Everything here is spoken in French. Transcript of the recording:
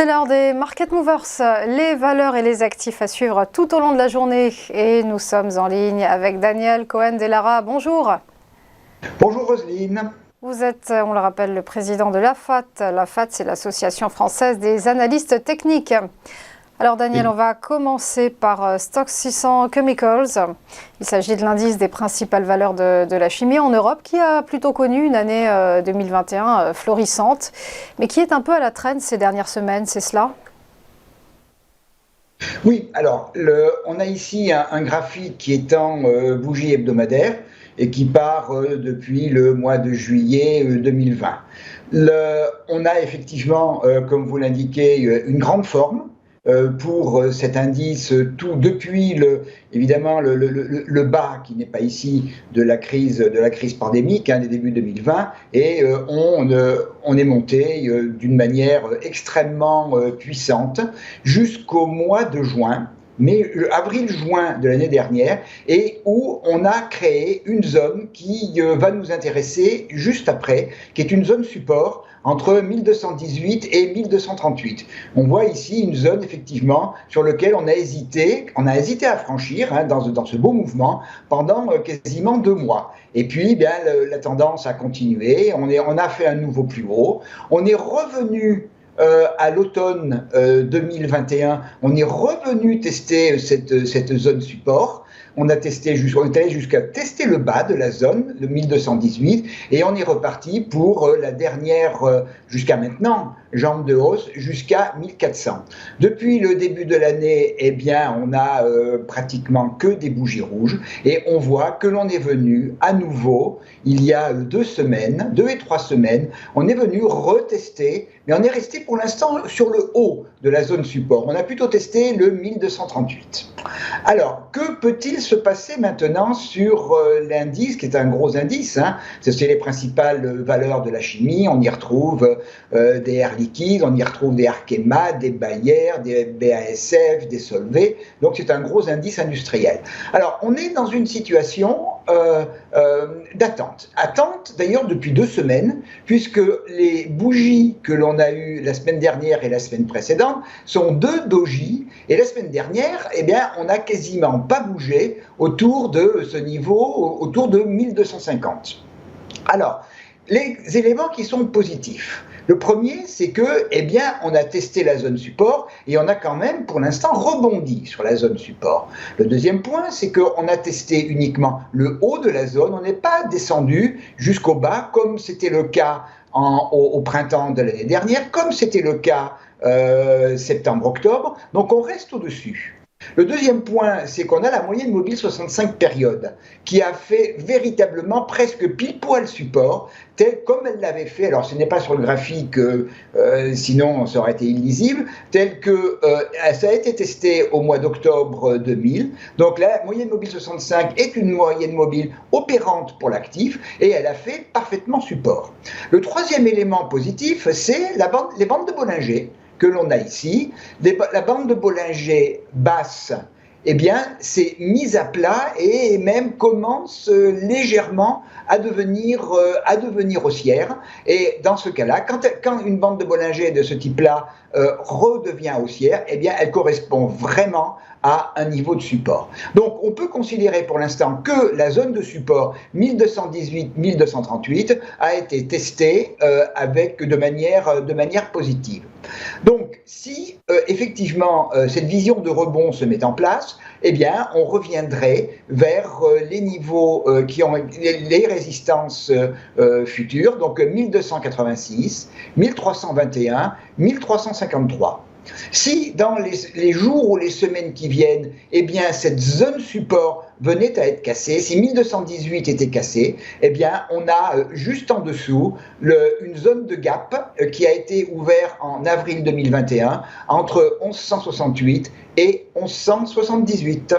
C'est l'heure des Market Movers, les valeurs et les actifs à suivre tout au long de la journée. Et nous sommes en ligne avec Daniel Cohen-Delara. Bonjour. Bonjour Roselyne. Vous êtes, on le rappelle, le président de l'AFAT. L'AFAT, c'est l'Association française des analystes techniques. Alors Daniel, on va commencer par Stoxx 600 Chemicals. Il s'agit de l'indice des principales valeurs de la chimie en Europe qui a plutôt connu une année 2021 florissante, mais qui est un peu à la traîne ces dernières semaines, c'est cela ? Oui, alors on a ici un graphique qui est en bougie hebdomadaire et qui part depuis le mois de juillet 2020. On a effectivement, comme vous l'indiquez, une grande forme pour cet indice, tout depuis évidemment le bas qui n'est pas ici de la crise pandémique des débuts 2020, et on est monté d'une manière extrêmement puissante jusqu'au mois de juin. Mais avril-juin de l'année dernière, et où on a créé une zone qui va nous intéresser juste après, qui est une zone support entre 1218 et 1238. On voit ici une zone effectivement sur laquelle on a hésité à franchir dans ce beau mouvement pendant quasiment 2 mois. Et puis la tendance a continué, on a fait un nouveau plus haut, on est revenu à l'automne 2021, on est revenu tester cette zone support. On est allé jusqu'à tester le bas de la zone, le 1218, et on est reparti pour la dernière, jusqu'à maintenant, jambe de hausse, jusqu'à 1400. Depuis le début de l'année, on a pratiquement que des bougies rouges, et on voit que l'on est venu à nouveau, il y a 2 et 3 semaines, on est venu retester, mais on est resté pour l'instant sur le haut de la zone support. On a plutôt testé le 1238. Alors, que peut-il se passer maintenant sur l'indice, qui est un gros indice, c'est les principales valeurs de la chimie. On y retrouve des Air Liquide, on y retrouve des Arkema, des Bayer, des BASF, des Solvay. Donc c'est un gros indice industriel. Alors, on est dans une situation d'attente. Attente d'ailleurs depuis 2 semaines, puisque les bougies que l'on a eues la semaine dernière et la semaine précédente sont 2 doji, et la semaine dernière, on n'a quasiment pas bougé autour de ce niveau, autour de 1250. Alors, les éléments qui sont positifs. Le premier, c'est que, on a testé la zone support et on a quand même, pour l'instant, rebondi sur la zone support. Le deuxième point, c'est qu'on a testé uniquement le haut de la zone, on n'est pas descendu jusqu'au bas, comme c'était le cas au printemps de l'année dernière, comme c'était le cas septembre-octobre, donc on reste au-dessus. Le deuxième point, c'est qu'on a la moyenne mobile 65 périodes, qui a fait véritablement presque pile poil support, tel comme elle l'avait fait, alors ce n'est pas sur le graphique, sinon ça aurait été illisible, tel que ça a été testé au mois d'octobre 2000. Donc la moyenne mobile 65 est une moyenne mobile opérante pour l'actif, et elle a fait parfaitement support. Le troisième élément positif, c'est les bandes de Bollinger que l'on a ici. La bande de Bollinger basse, c'est mise à plat et même commence légèrement à devenir haussière. Et dans ce cas-là, quand une bande de Bollinger de ce type-là redevient haussière, elle correspond vraiment à un niveau de support. Donc on peut considérer pour l'instant que la zone de support 1218-1238 a été testée de manière positive. Donc si effectivement cette vision de rebond se met en place, on reviendrait vers les niveaux qui ont les résistances futures, donc 1286, 1321, 1353. Si dans les jours ou les semaines qui viennent, cette zone support venait à être cassée, si 1218 était cassée, on a juste en dessous une zone de gap qui a été ouverte en avril 2021 entre 1168 et 1178.